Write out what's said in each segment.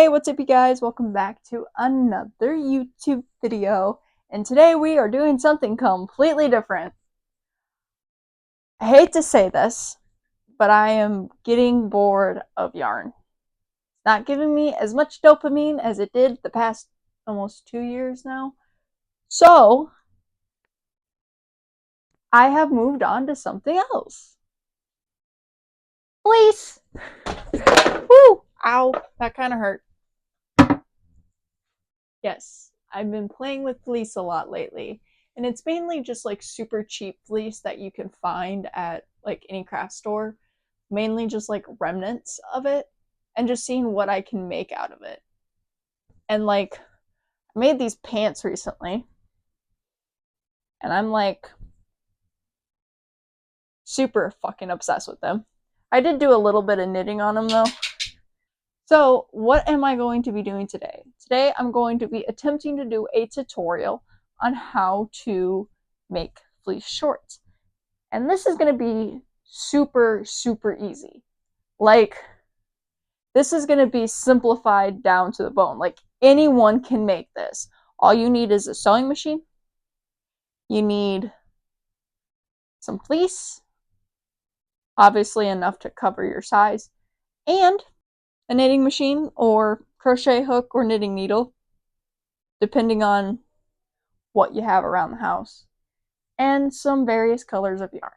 Hey, what's up you guys? Welcome back to another YouTube video. And today we are doing something completely different. I hate to say this, but I am getting bored of yarn. It's not giving me as much dopamine as it did the past almost 2 years now. So, I have moved on to something else. Fleece! Woo! Ow, that kind of hurt. Yes, I've been playing with fleece a lot lately, and it's mainly just like super cheap fleece that you can find at like any craft store, mainly just like remnants of it, and just seeing what I can make out of it. And like, I made these pants recently, and I'm like super fucking obsessed with them. I did do a little bit of knitting on them though. So, what am I going to be doing today? Today, I'm going to be attempting to do a tutorial on how to make fleece shorts. And this is going to be super, super easy. Like, this is going to be simplified down to the bone. Like, anyone can make this. All you need is a sewing machine. You need some fleece, obviously enough to cover your size, and a knitting machine or crochet hook or knitting needle, depending on what you have around the house, and some various colors of yarn.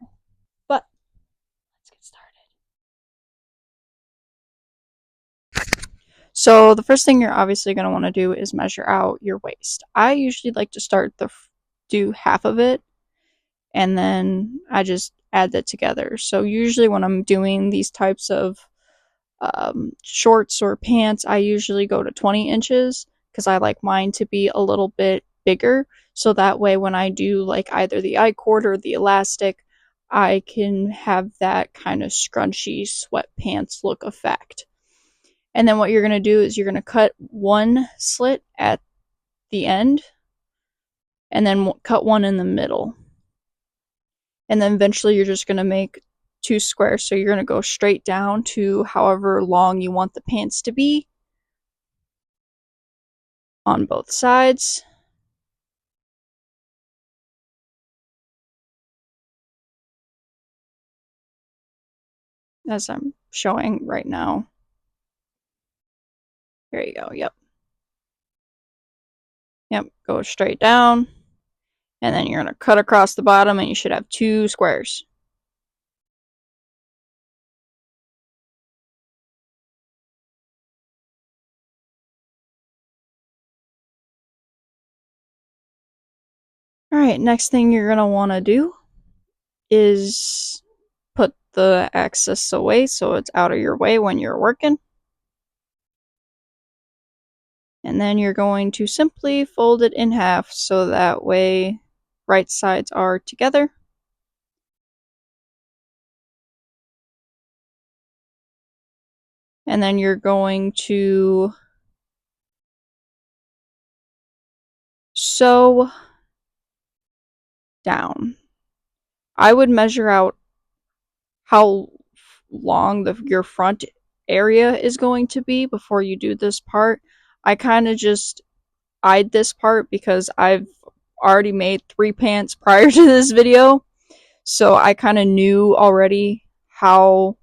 But let's get started. So the first thing you're obviously going to want to do is measure out your waist. I usually like to do half of it, and then I just add that together. So usually when I'm doing these types of shorts or pants, I usually go to 20 inches because I like mine to be a little bit bigger. So that way when I do like either the I-cord or the elastic, I can have that kind of scrunchy sweatpants look effect. And then what you're going to do is you're going to cut one slit at the end and then cut one in the middle. And then eventually you're just going to make two squares. So you're going to go straight down to however long you want the pants to be on both sides. As I'm showing right now. There you go, yep. Yep, go straight down. And then you're going to cut across the bottom and you should have two squares. Alright, next thing you're going to want to do is put the excess away so it's out of your way when you're working. And then you're going to simply fold it in half so that way right sides are together. And then you're going to sew down. I would measure out how long your front area is going to be before you do this part. I kind of just eyed this part because I've already made 3 pants prior to this video, so I kind of knew already how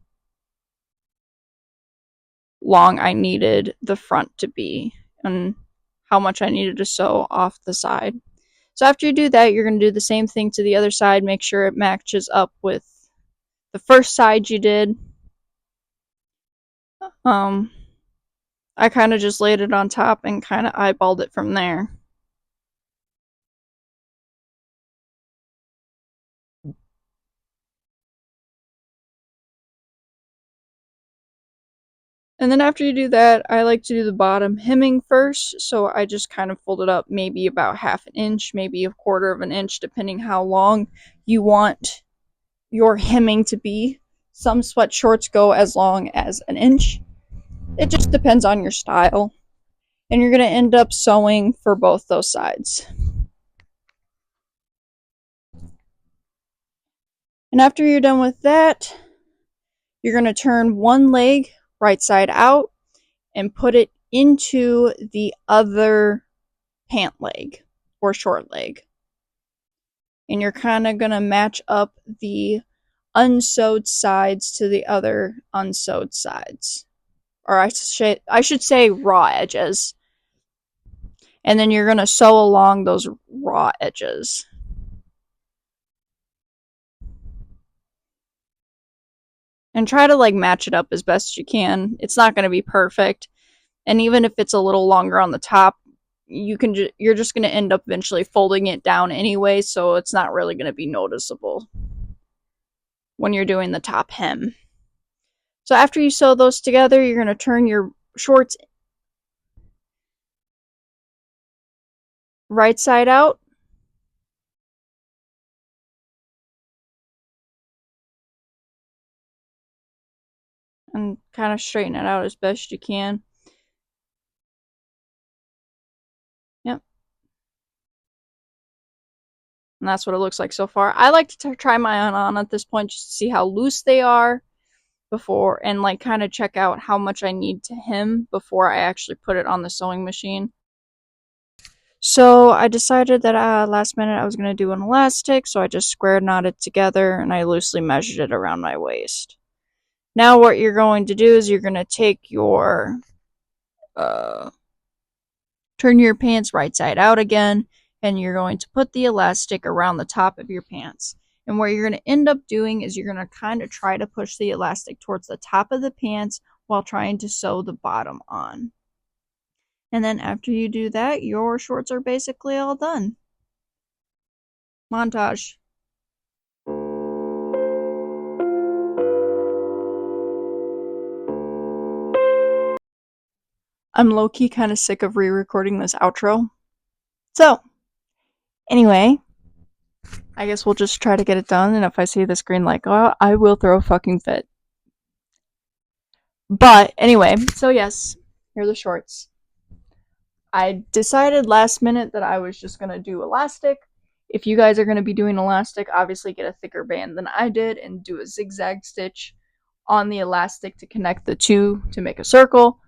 long I needed the front to be and how much I needed to sew off the side. So after you do that, you're going to do the same thing to the other side. Make sure it matches up with the first side you did. I kind of just laid it on top and kind of eyeballed it from there. And then after you do that, I like to do the bottom hemming first. So I just kind of fold it up maybe about half an inch, maybe a quarter of an inch, depending how long you want your hemming to be. Some sweat shorts go as long as an inch. It just depends on your style. And you're going to end up sewing for both those sides. And after you're done with that, you're going to turn one leg right side out and put it into the other pant leg or short leg. And you're kind of going to match up the unsewed sides to the other unsewed sides. Or I should say raw edges. And then you're going to sew along those raw edges. And try to like match it up as best you can. It's not going to be perfect. And even if it's a little longer on the top, you're just going to end up eventually folding it down anyway, so it's not really going to be noticeable when you're doing the top hem. So after you sew those together, you're going to turn your shorts right side out. And kind of straighten it out as best you can. Yep. And that's what it looks like so far. I like to try mine on at this point just to see how loose they are before, and like kind of check out how much I need to hem before I actually put it on the sewing machine. So I decided that last minute I was going to do an elastic, so I just square knotted together and I loosely measured it around my waist. Now what you're going to do is you're going to take your, turn your pants right side out again, and you're going to put the elastic around the top of your pants. And what you're going to end up doing is you're going to kind of try to push the elastic towards the top of the pants while trying to sew the bottom on. And then after you do that, your shorts are basically all done. Montage. I'm low-key kind of sick of re-recording this outro. So, anyway, I guess we'll just try to get it done, and if I see this green light go out, I will throw a fucking fit. But, anyway, so yes, here are the shorts. I decided last minute that I was just going to do elastic. If you guys are going to be doing elastic, obviously get a thicker band than I did and do a zigzag stitch on the elastic to connect the two to make a circle,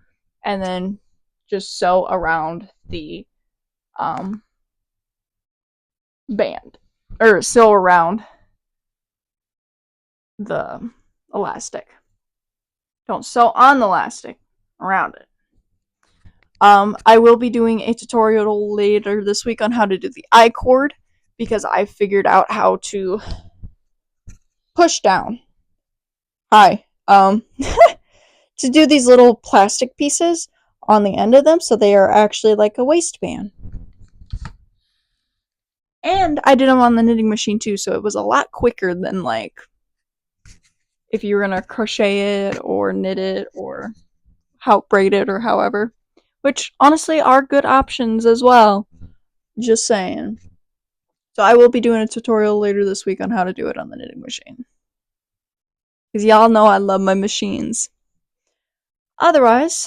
and then just sew around the band, or sew around the elastic. Don't sew on the elastic, around it. I will be doing a tutorial later this week on how to do the I-cord, because I figured out how to push down. Hi. To do these little plastic pieces on the end of them so they are actually like a waistband. And I did them on the knitting machine too, so it was a lot quicker than like if you were gonna crochet it or knit it or braid it or however. Which honestly are good options as well. Just saying. So I will be doing a tutorial later this week on how to do it on the knitting machine. Because y'all know I love my machines. Other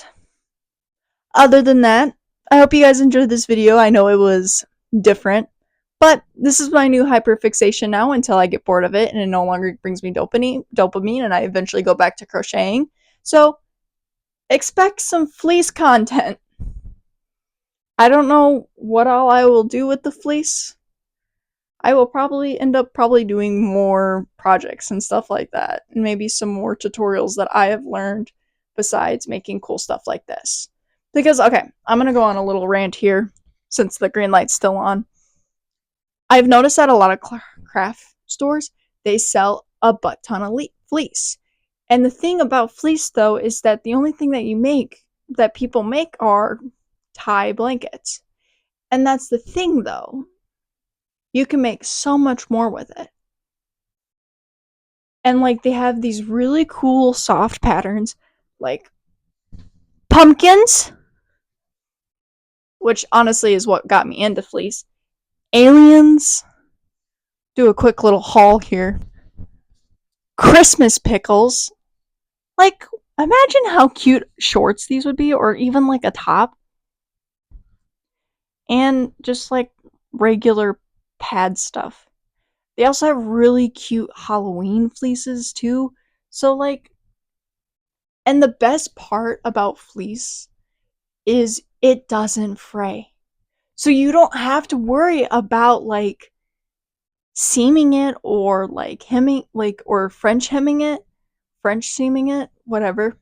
than that, I hope you guys enjoyed this video. I know it was different, but this is my new hyperfixation now until I get bored of it and it no longer brings me dopamine and I eventually go back to crocheting. So expect some fleece content. I don't know what all I will do with the fleece. I will probably end up doing more projects and stuff like that, and maybe some more tutorials that I have learned besides making cool stuff like this. Because, okay, I'm gonna go on a little rant here, since the green light's still on. I've noticed at a lot of craft stores, they sell a butt ton of fleece. And the thing about fleece, though, is that the only thing that people make are tie blankets. And that's the thing, though. You can make so much more with it. And, like, they have these really cool soft patterns, like pumpkins, which honestly is what got me into fleece. Aliens. Do a quick little haul here. Christmas pickles. Like, imagine how cute shorts these would be, or even like a top. And just like regular pad stuff. They also have really cute Halloween fleeces too. So like, and the best part about fleece is it doesn't fray. So you don't have to worry about like seaming it or like hemming, like, or French hemming it, French seaming it, whatever,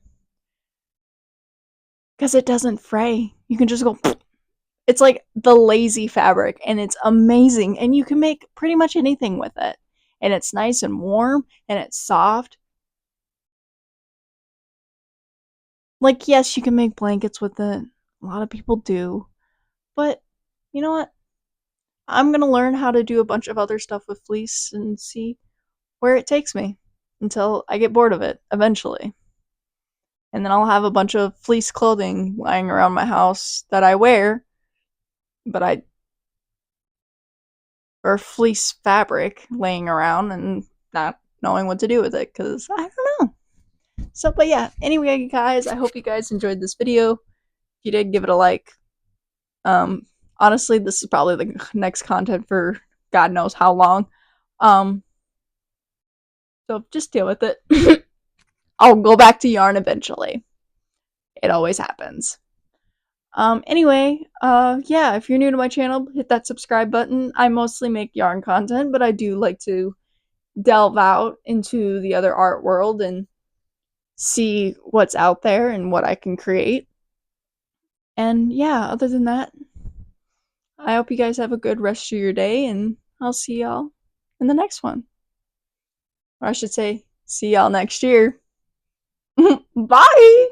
because it doesn't fray. You can just go. It's like the lazy fabric, and it's amazing, and you can make pretty much anything with it. And it's nice and warm, and it's soft. Like, yes, you can make blankets with it. A lot of people do. But you know what? I'm gonna learn how to do a bunch of other stuff with fleece and see where it takes me until I get bored of it eventually. And then I'll have a bunch of fleece clothing lying around my house that I wear, but I or fleece fabric laying around and not knowing what to do with it because I don't know. So, but yeah, anyway, guys, I hope you guys enjoyed this video. If you did, give it a like. Um, Honestly, this is probably the next content for God knows how long. Um, so just deal with it. I'll go back to yarn eventually. It always happens. Anyway, yeah, if you're new to my channel, hit that subscribe button. I mostly make yarn content, but I do like to delve out into the other art world and see what's out there and what I can create. And yeah, other than that, I hope you guys have a good rest of your day, and I'll see y'all in the next one. Or I should say, see y'all next year. Bye!